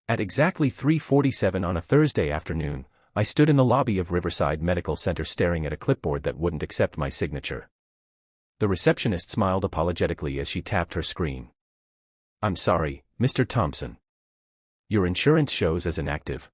At exactly 3:47 on a Thursday afternoon, I stood in the lobby of Riverside Medical Center staring at a clipboard that wouldn't accept my signature. The receptionist smiled apologetically as she tapped her screen. "I'm sorry, Mr. Thompson. Your insurance shows as inactive."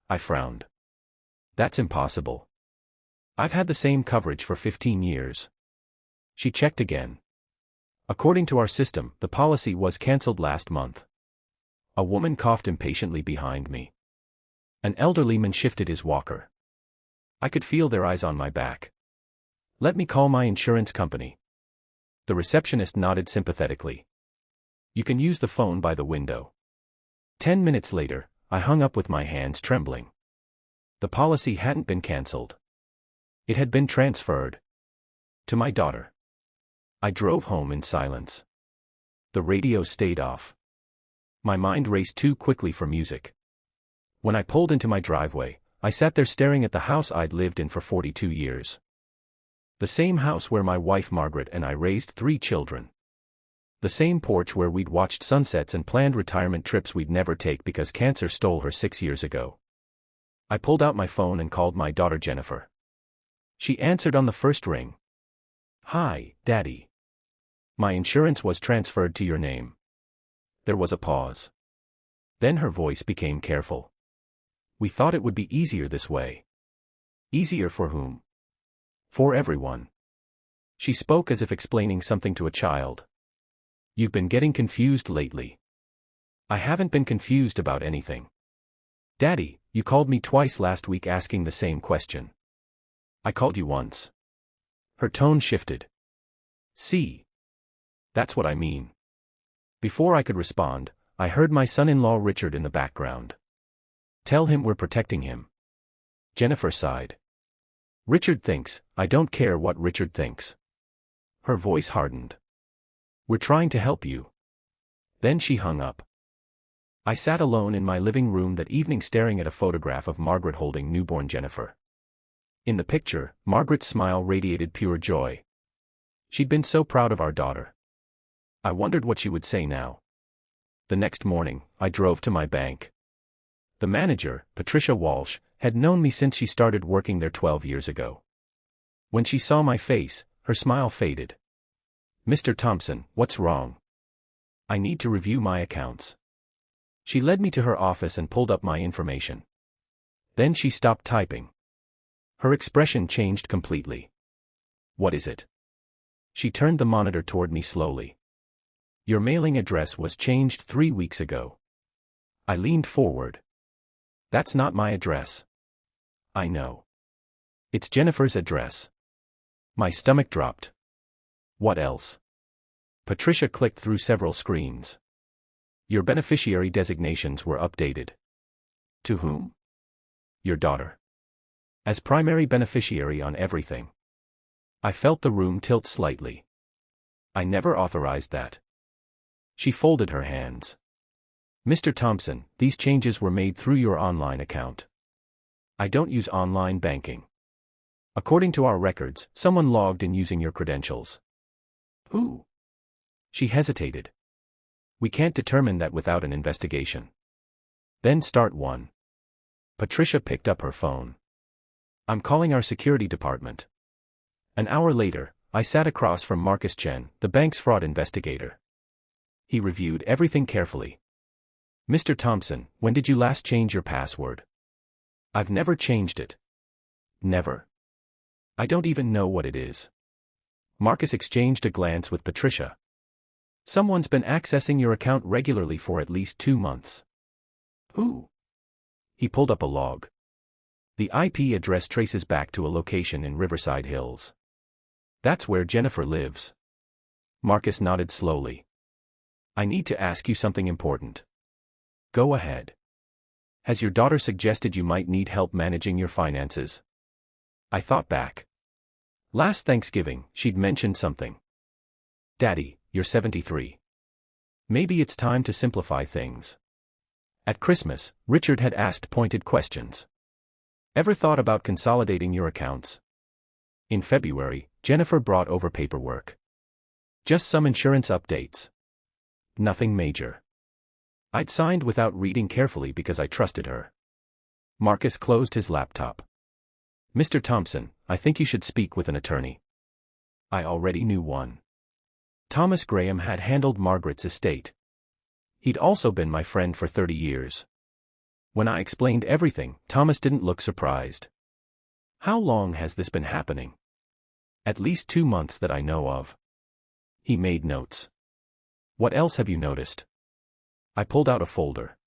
I frowned. "That's impossible. I've had the same coverage for 15 years. She checked again. "According to our system, the policy was canceled last month." A woman coughed impatiently behind me. An elderly man shifted his walker. I could feel their eyes on my back. "Let me call my insurance company." The receptionist nodded sympathetically. "You can use the phone by the window." 10 minutes later, I hung up with my hands trembling. The policy hadn't been canceled. It had been transferred to my daughter. I drove home in silence. The radio stayed off. My mind raced too quickly for music. When I pulled into my driveway, I sat there staring at the house I'd lived in for 42 years. The same house where my wife Margaret and I raised 3 children. The same porch where we'd watched sunsets and planned retirement trips we'd never take because cancer stole her 6 years ago. I pulled out my phone and called my daughter Jennifer. She answered on the first ring. "Hi, Daddy. My insurance was transferred to your name." There was a pause. Then her voice became careful. "We thought it would be easier this way." "Easier for whom?" "For everyone." She spoke as if explaining something to a child. "You've been getting confused lately." "I haven't been confused about anything." "Daddy, you called me twice last week asking the same question." "I called you once." Her tone shifted. "See? That's what I mean." Before I could respond, I heard my son-in-law Richard in the background. "Tell him we're protecting him." Jennifer sighed. "Richard thinks, I don't care what Richard thinks." Her voice hardened. "We're trying to help you." Then she hung up. I sat alone in my living room that evening staring at a photograph of Margaret holding newborn Jennifer. In the picture, Margaret's smile radiated pure joy. She'd been so proud of our daughter. I wondered what she would say now. The next morning, I drove to my bank. The manager, Patricia Walsh, had known me since she started working there 12 years ago. When she saw my face, her smile faded. "Mr. Thompson, what's wrong? I need to review my accounts." She led me to her office and pulled up my information. Then she stopped typing. Her expression changed completely. "What is it?" She turned the monitor toward me slowly. "Your mailing address was changed 3 weeks ago." I leaned forward. "That's not my address." "I know. It's Jennifer's address." My stomach dropped. "What else?" Patricia clicked through several screens. "Your beneficiary designations were updated." "To whom?" "Your daughter. As primary beneficiary on everything." I felt the room tilt slightly. "I never authorized that." She folded her hands. "Mr. Thompson, these changes were made through your online account." "I don't use online banking. According to our records, someone logged in using your credentials." "Who?" She hesitated. "We can't determine that without an investigation." "Then start one." Patricia picked up her phone. "I'm calling our security department." An hour later, I sat across from Marcus Chen, the bank's fraud investigator. He reviewed everything carefully. "Mr. Thompson, when did you last change your password?" "I've never changed it." "Never?" "I don't even know what it is." Marcus exchanged a glance with Patricia. "Someone's been accessing your account regularly for at least 2 months." "Who?" He pulled up a log. "The IP address traces back to a location in Riverside Hills. That's where Jennifer lives." Marcus nodded slowly. "I need to ask you something important." "Go ahead." "Has your daughter suggested you might need help managing your finances?" I thought back. Last Thanksgiving, she'd mentioned something. "Daddy, you're 73. Maybe it's time to simplify things." At Christmas, Richard had asked pointed questions. "Ever thought about consolidating your accounts?" In February, Jennifer brought over paperwork. "Just some insurance updates. Nothing major." I'd signed without reading carefully because I trusted her. Marcus closed his laptop. Mr. Thompson, I think you should speak with an attorney. I already knew one. Thomas Graham had handled Margaret's estate. He'd also been my friend for 30 years. When I explained everything, Thomas didn't look surprised. How long has this been happening? At least 2 months that I know of. He made notes. What else have you noticed? I pulled out a folder.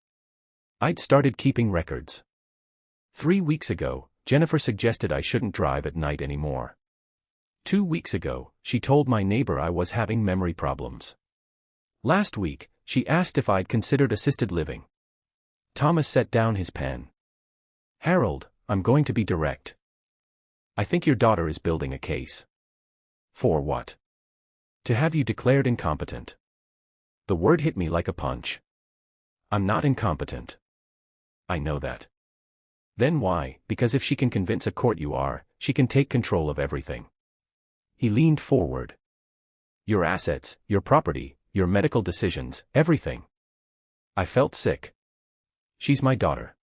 I'd started keeping records. 3 weeks ago, Jennifer suggested I shouldn't drive at night anymore. 2 weeks ago, she told my neighbor I was having memory problems. Last week, she asked if I'd considered assisted living. Thomas set down his pen. Harold, I'm going to be direct. I think your daughter is building a case. For what? To have you declared incompetent. The word hit me like a punch. I'm not incompetent. I know that. Then why? Because if she can convince a court you are, she can take control of everything. He leaned forward. Your assets, your property, your medical decisions, everything. I felt sick. She's my daughter.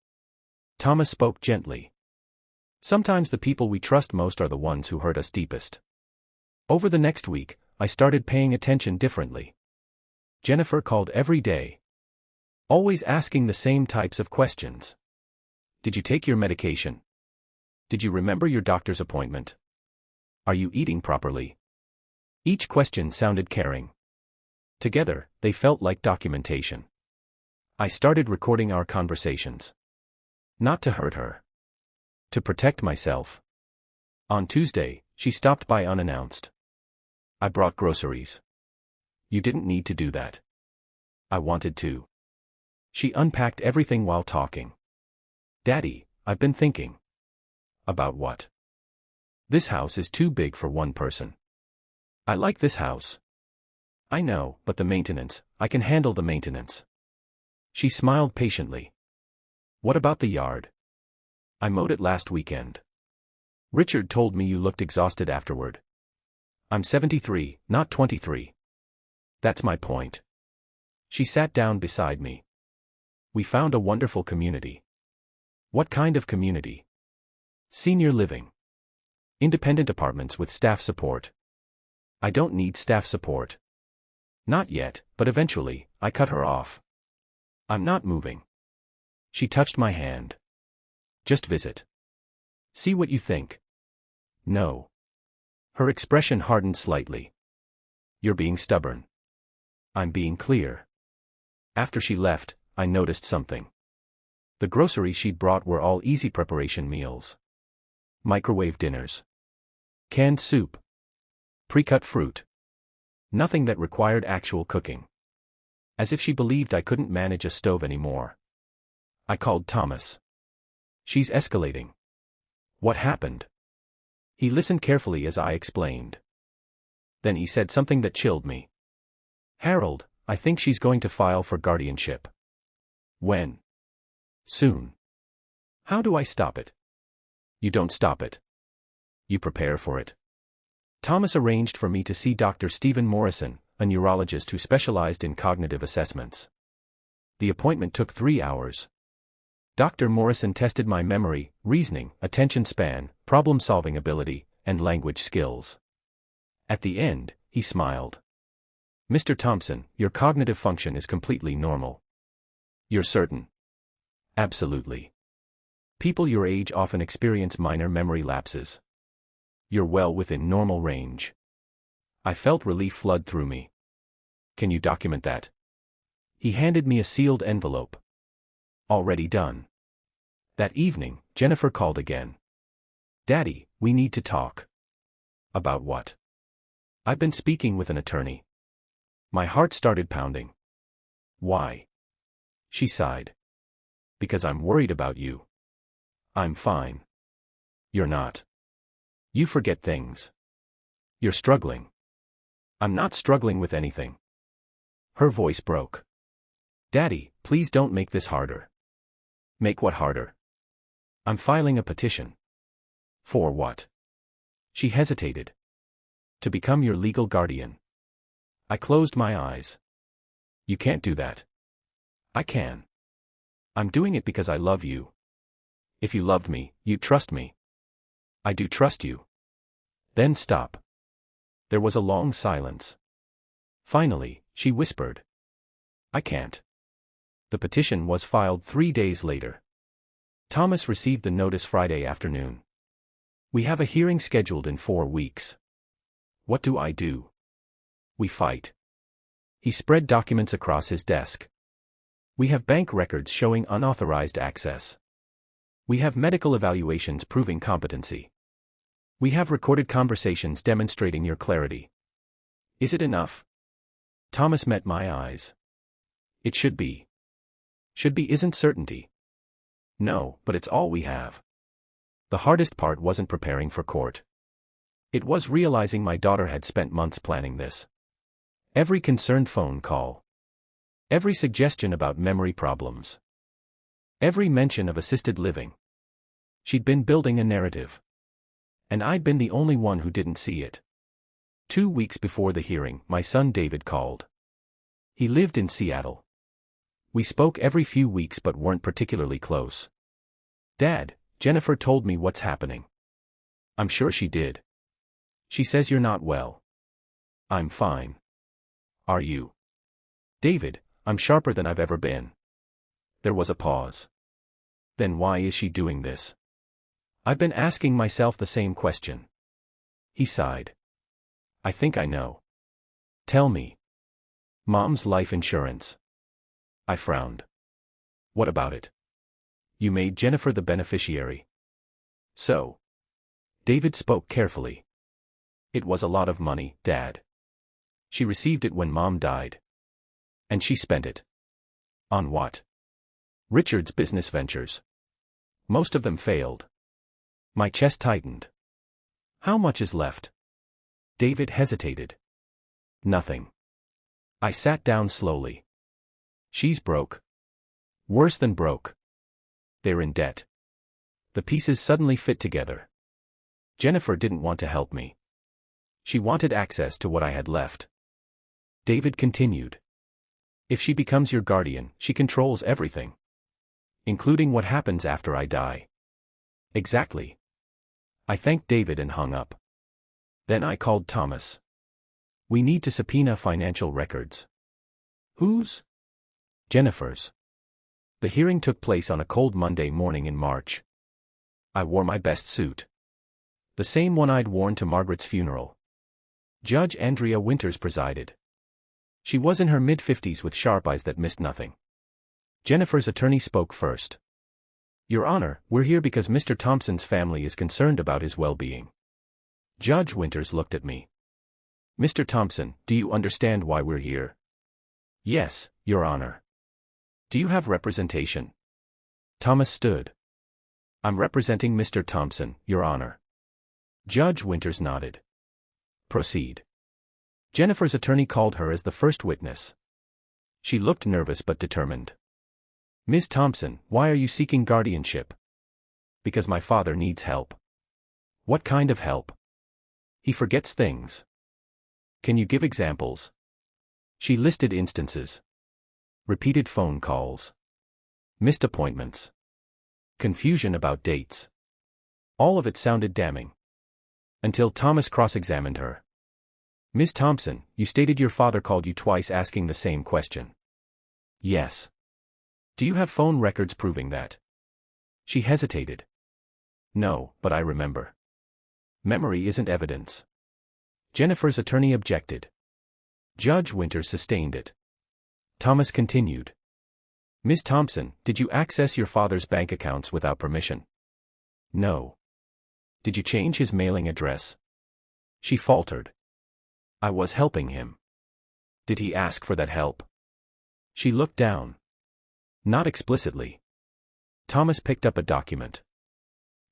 Thomas spoke gently. Sometimes the people we trust most are the ones who hurt us deepest. Over the next week, I started paying attention differently. Jennifer called every day. Always asking the same types of questions. Did you take your medication? Did you remember your doctor's appointment? Are you eating properly? Each question sounded caring. Together, they felt like documentation. I started recording our conversations. Not to hurt her. To protect myself. On Tuesday, she stopped by unannounced. I brought groceries. You didn't need to do that. I wanted to. She unpacked everything while talking. Daddy, I've been thinking. About what? This house is too big for one person. I like this house. I know, but the maintenance, I can handle the maintenance. She smiled patiently. What about the yard? I mowed it last weekend. Richard told me you looked exhausted afterward. I'm 73, not 23. That's my point. She sat down beside me. We found a wonderful community. What kind of community? Senior living. Independent apartments with staff support. I don't need staff support. Not yet, but eventually, I cut her off. I'm not moving. She touched my hand. Just visit. See what you think. No. Her expression hardened slightly. You're being stubborn. I'm being clear. After she left, I noticed something. The groceries she'd brought were all easy preparation meals. Microwave dinners. Canned soup. Pre-cut fruit. Nothing that required actual cooking. As if she believed I couldn't manage a stove anymore. I called Thomas. She's escalating. What happened? He listened carefully as I explained. Then he said something that chilled me. Harold, I think she's going to file for guardianship. When? Soon. How do I stop it? You don't stop it. You prepare for it. Thomas arranged for me to see Dr. Stephen Morrison, a neurologist who specialized in cognitive assessments. The appointment took 3 hours. Dr. Morrison tested my memory, reasoning, attention span, problem-solving ability, and language skills. At the end, he smiled. Mr. Thompson, your cognitive function is completely normal. You're certain? Absolutely. People your age often experience minor memory lapses. You're well within normal range. I felt relief flood through me. Can you document that? He handed me a sealed envelope. Already done. That evening, Jennifer called again. Daddy, we need to talk. About what? I've been speaking with an attorney. My heart started pounding. Why? She sighed. Because I'm worried about you. I'm fine. You're not. You forget things. You're struggling. I'm not struggling with anything. Her voice broke. Daddy, please don't make this harder. Make what harder? I'm filing a petition. For what? She hesitated. To become your legal guardian. I closed my eyes. You can't do that. I can. I'm doing it because I love you. If you loved me, you'd trust me. I do trust you. Then stop. There was a long silence. Finally, she whispered. I can't. The petition was filed 3 days later. Thomas received the notice Friday afternoon. We have a hearing scheduled in 4 weeks. What do I do? We fight. He spread documents across his desk. We have bank records showing unauthorized access. We have medical evaluations proving competency. We have recorded conversations demonstrating your clarity. Is it enough? Thomas met my eyes. It should be. Should be isn't certainty. No, but it's all we have. The hardest part wasn't preparing for court. It was realizing my daughter had spent months planning this. Every concerned phone call. Every suggestion about memory problems. Every mention of assisted living. She'd been building a narrative. And I'd been the only one who didn't see it. 2 weeks before the hearing, my son David called. He lived in Seattle. We spoke every few weeks but weren't particularly close. Dad, Jennifer told me what's happening. I'm sure she did. She says you're not well. I'm fine. Are you? David, I'm sharper than I've ever been. There was a pause. Then why is she doing this? I've been asking myself the same question. He sighed. I think I know. Tell me. Mom's life insurance. I frowned. What about it? You made Jennifer the beneficiary. So. David spoke carefully. It was a lot of money, Dad. She received it when Mom died. And she spent it. On what? Richard's business ventures. Most of them failed. My chest tightened. How much is left? David hesitated. Nothing. I sat down slowly. She's broke. Worse than broke. They're in debt. The pieces suddenly fit together. Jennifer didn't want to help me. She wanted access to what I had left. David continued. If she becomes your guardian, she controls everything. Including what happens after I die. Exactly. I thanked David and hung up. Then I called Thomas. We need to subpoena financial records. Whose? Jennifer's. The hearing took place on a cold Monday morning in March. I wore my best suit. The same one I'd worn to Margaret's funeral. Judge Andrea Winters presided. She was in her mid-50s with sharp eyes that missed nothing. Jennifer's attorney spoke first. Your Honor, we're here because Mr. Thompson's family is concerned about his well-being. Judge Winters looked at me. Mr. Thompson, do you understand why we're here? Yes, Your Honor. Do you have representation? Thomas stood. I'm representing Mr. Thompson, Your Honor. Judge Winters nodded. Proceed. Jennifer's attorney called her as the first witness. She looked nervous but determined. Ms. Thompson, why are you seeking guardianship? Because my father needs help. What kind of help? He forgets things. Can you give examples? She listed instances. Repeated phone calls. Missed appointments. Confusion about dates. All of it sounded damning. Until Thomas cross-examined her. Ms. Thompson, you stated your father called you twice asking the same question. Yes. Do you have phone records proving that? She hesitated. No, but I remember. Memory isn't evidence. Jennifer's attorney objected. Judge Winters sustained it. Thomas continued. Ms. Thompson, did you access your father's bank accounts without permission? No. Did you change his mailing address? She faltered. I was helping him. Did he ask for that help? She looked down. Not explicitly. Thomas picked up a document.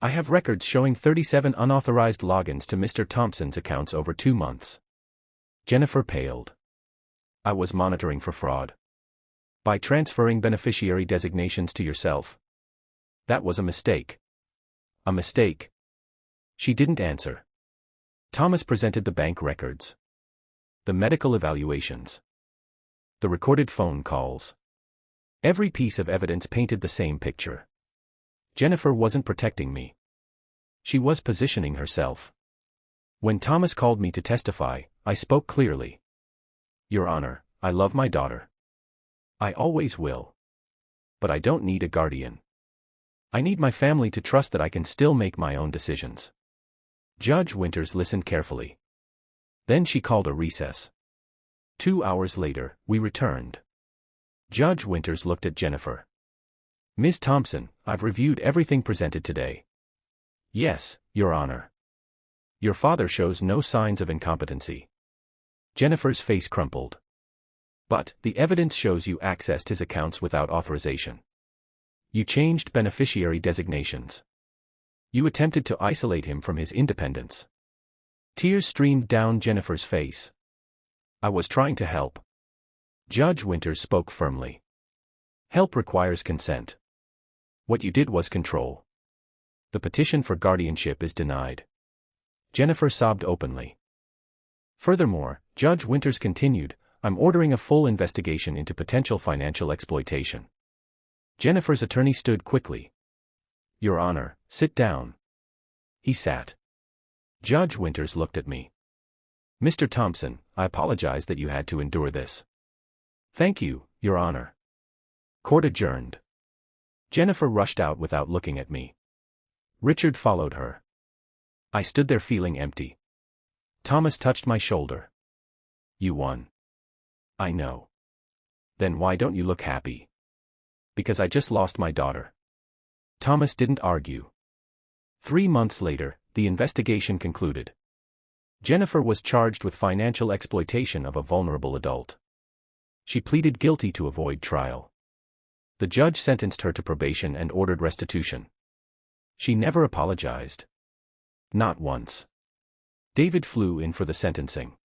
I have records showing 37 unauthorized logins to Mr. Thompson's accounts over 2 months. Jennifer paled. I was monitoring for fraud. By transferring beneficiary designations to yourself. That was a mistake. A mistake. She didn't answer. Thomas presented the bank records. The medical evaluations. The recorded phone calls. Every piece of evidence painted the same picture. Jennifer wasn't protecting me. She was positioning herself. When Thomas called me to testify, I spoke clearly. Your Honor, I love my daughter. I always will. But I don't need a guardian. I need my family to trust that I can still make my own decisions. Judge Winters listened carefully. Then she called a recess. 2 hours later, we returned. Judge Winters looked at Jennifer. Ms. Thompson, I've reviewed everything presented today. Yes, Your Honor. Your father shows no signs of incompetency. Jennifer's face crumpled. But, the evidence shows you accessed his accounts without authorization. You changed beneficiary designations. You attempted to isolate him from his independence. Tears streamed down Jennifer's face. I was trying to help. Judge Winters spoke firmly. Help requires consent. What you did was control. The petition for guardianship is denied. Jennifer sobbed openly. Furthermore, Judge Winters continued, I'm ordering a full investigation into potential financial exploitation. Jennifer's attorney stood quickly. Your Honor, sit down. He sat. Judge Winters looked at me. Mr. Thompson, I apologize that you had to endure this. Thank you, Your Honor. Court adjourned. Jennifer rushed out without looking at me. Richard followed her. I stood there feeling empty. Thomas touched my shoulder. You won. I know. Then why don't you look happy? Because I just lost my daughter. Thomas didn't argue. 3 months later, the investigation concluded. Jennifer was charged with financial exploitation of a vulnerable adult. She pleaded guilty to avoid trial. The judge sentenced her to probation and ordered restitution. She never apologized. Not once. David flew in for the sentencing.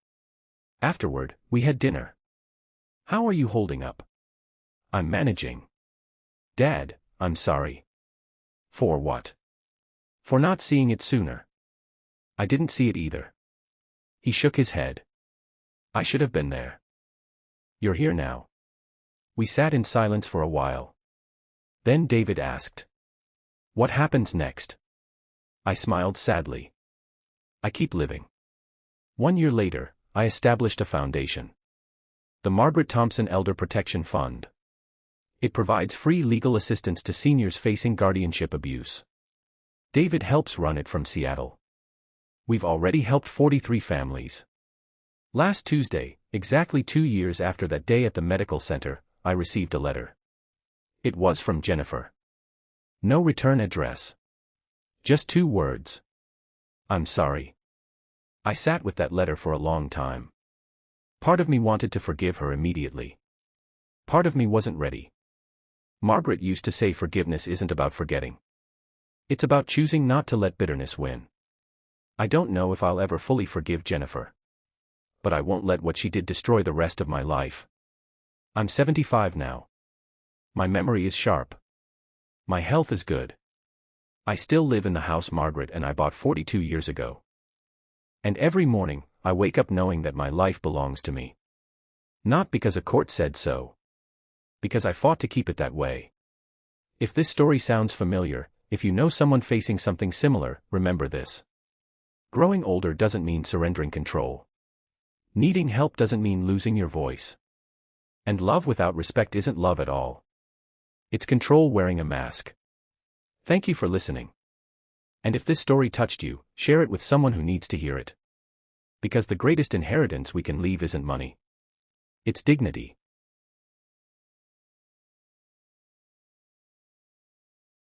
Afterward, we had dinner. How are you holding up? I'm managing. Dad, I'm sorry. For what? For not seeing it sooner. I didn't see it either. He shook his head. I should have been there. You're here now. We sat in silence for a while. Then David asked. What happens next? I smiled sadly. I keep living. 1 year later, I established a foundation. The Margaret Thompson Elder Protection Fund. It provides free legal assistance to seniors facing guardianship abuse. David helps run it from Seattle. We've already helped 43 families. Last Tuesday, exactly 2 years after that day at the medical center, I received a letter. It was from Jennifer. No return address. Just 2 words. I'm sorry. I sat with that letter for a long time. Part of me wanted to forgive her immediately. Part of me wasn't ready. Margaret used to say forgiveness isn't about forgetting. It's about choosing not to let bitterness win. I don't know if I'll ever fully forgive Jennifer. But I won't let what she did destroy the rest of my life. I'm 75 now. My memory is sharp. My health is good. I still live in the house Margaret and I bought 42 years ago. And every morning, I wake up knowing that my life belongs to me. Not because a court said so. Because I fought to keep it that way. If this story sounds familiar, if you know someone facing something similar, remember this. Growing older doesn't mean surrendering control. Needing help doesn't mean losing your voice. And love without respect isn't love at all. It's control wearing a mask. Thank you for listening. And if this story touched you, share it with someone who needs to hear it. Because the greatest inheritance we can leave isn't money. It's dignity.